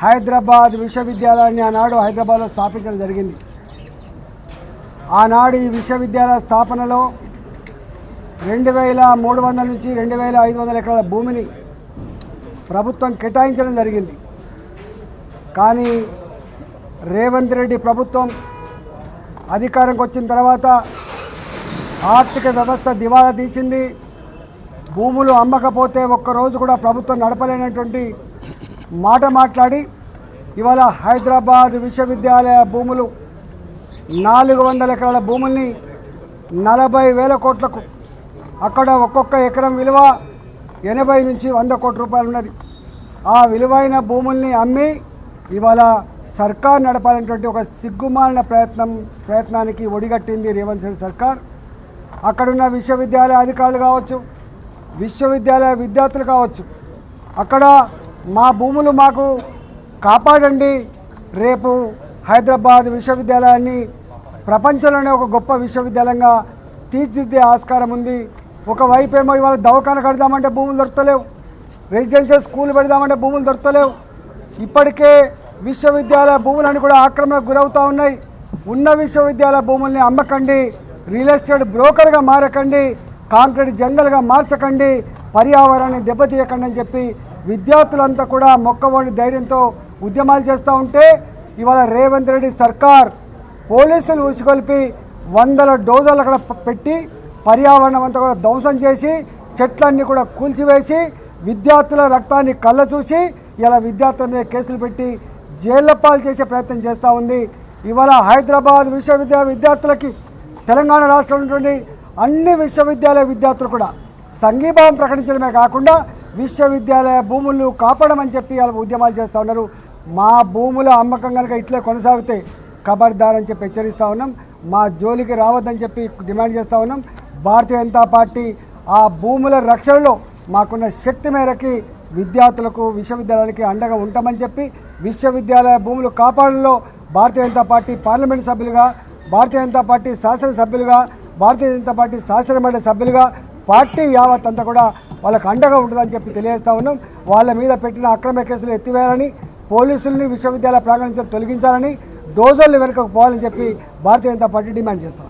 హైదరాబాద్ విశ్వవిద్యాలయాన్ని ఆనాడు హైదరాబాద్లో స్థాపించడం జరిగింది. ఆనాడు ఈ విశ్వవిద్యాలయ స్థాపనలో 2300 నుంచి 2500 ఎకరాల భూమిని ప్రభుత్వం కేటాయించడం జరిగింది. కానీ రేవంత్ రెడ్డి ప్రభుత్వం అధికారంకి వచ్చిన తర్వాత ఆర్థిక వ్యవస్థ దివాలా తీసింది. భూములు అమ్మకపోతే ఒక్కరోజు కూడా ప్రభుత్వం నడపలేనటువంటి మాట మాట్లాడి ఇవాళ హైదరాబాద్ విశ్వవిద్యాలయ భూములు 400 ఎకరాల భూముల్ని 40,000 కోట్లకు, అక్కడ ఒక్కొక్క ఎకరం విలువ 80 నుంచి 100 కోట్ల రూపాయలు ఉన్నది. ఆ విలువైన భూముల్ని అమ్మి ఇవాళ సర్కార్ నడపాలనేటువంటి ఒక సిగ్గుమాలిన ప్రయత్నానికి ఒడిగట్టింది రేవంత్ రెడ్డి సర్కార్. అక్కడున్న విశ్వవిద్యాలయ అధికారులు కావచ్చు, విశ్వవిద్యాలయ విద్యార్థులు కావచ్చు, అక్కడ మా భూములు మాకు కాపాడండి, రేపు హైదరాబాద్ విశ్వవిద్యాలయాన్ని ప్రపంచంలోనే ఒక గొప్ప విశ్వవిద్యాలయంగా తీర్చిదిద్దే ఆస్కారం ఉంది. ఒకవైపు ఏమో ఇవాళ దవాఖాన కడదామంటే భూములు దొరకలేవు, రెసిడెన్షియల్ స్కూల్ పెడదామంటే భూములు దొరకలేవు. ఇప్పటికే విశ్వవిద్యాలయ భూములన్నీ కూడా ఆక్రమణకు గురవుతూ ఉన్నాయి. ఉన్న విశ్వవిద్యాలయ భూముల్ని అమ్మకండి, రియల్ ఎస్టేట్ బ్రోకర్గా మారకండి, కాంక్రీట్ జంగల్గా మార్చకండి, పర్యావరణాన్ని దెబ్బతీయకండి అని చెప్పి విద్యార్థులంతా కూడా మొక్కవోని ధైర్యంతో ఉద్యమాలు చేస్తూ ఉంటే ఇవాళ రేవంత్ రెడ్డి సర్కార్ పోలీసులు ఉసిగొల్పి 100 డోజర్లు అక్కడ పెట్టి పర్యావరణం అంతా కూడా ధ్వంసం చేసి చెట్లన్నీ కూడా కూల్చివేసి విద్యార్థుల రక్తాన్ని కళ్ళ చూసి ఇలా విద్యార్థుల మీద కేసులు పెట్టి జైళ్ల పాలు చేసే ప్రయత్నం చేస్తూ ఉంది. ఇవాళ హైదరాబాద్ విశ్వవిద్యాలయ విద్యార్థులకి తెలంగాణ రాష్ట్రంలో ఉన్నటువంటి అన్ని విశ్వవిద్యాలయ విద్యార్థులు కూడా సంఘీభావం ప్రకటించడమే కాకుండా విశ్వవిద్యాలయ భూములు కాపాడమని చెప్పి వాళ్ళు ఉద్యమాలు చేస్తూ ఉన్నారు. మా భూముల అమ్మకం కనుక ఇట్లే కొనసాగితే ఖబర్దార్ అని చెప్పి హెచ్చరిస్తూ ఉన్నాం. మా జోలికి రావద్దని చెప్పి డిమాండ్ చేస్తూ ఉన్నాం. భారతీయ జనతా పార్టీ ఆ భూముల రక్షణలో మాకున్న శక్తి మేరకి విద్యార్థులకు విశ్వవిద్యాలయానికి అండగా ఉంటామని చెప్పి విశ్వవిద్యాలయ భూములు కాపాడంలో భారతీయ జనతా పార్టీ పార్లమెంట్ సభ్యులుగా, భారతీయ జనతా పార్టీ శాసనసభ్యులుగా, భారతీయ జనతా పార్టీ శాసనమండలి సభ్యులుగా పార్టీ యావత్ అంతా కూడా వాళ్ళకు అండగా ఉంటుందని చెప్పి తెలియజేస్తూ ఉన్నాం. వాళ్ళ మీద పెట్టిన అక్రమ కేసులు ఎత్తివేయాలని, పోలీసుల్ని విశ్వవిద్యాలయ ప్రాంగణం నుంచి తొలగించాలని, డోజర్లు వెనుకకు పోవాలని చెప్పి భారతీయ జనతా పార్టీ డిమాండ్ చేస్తాం.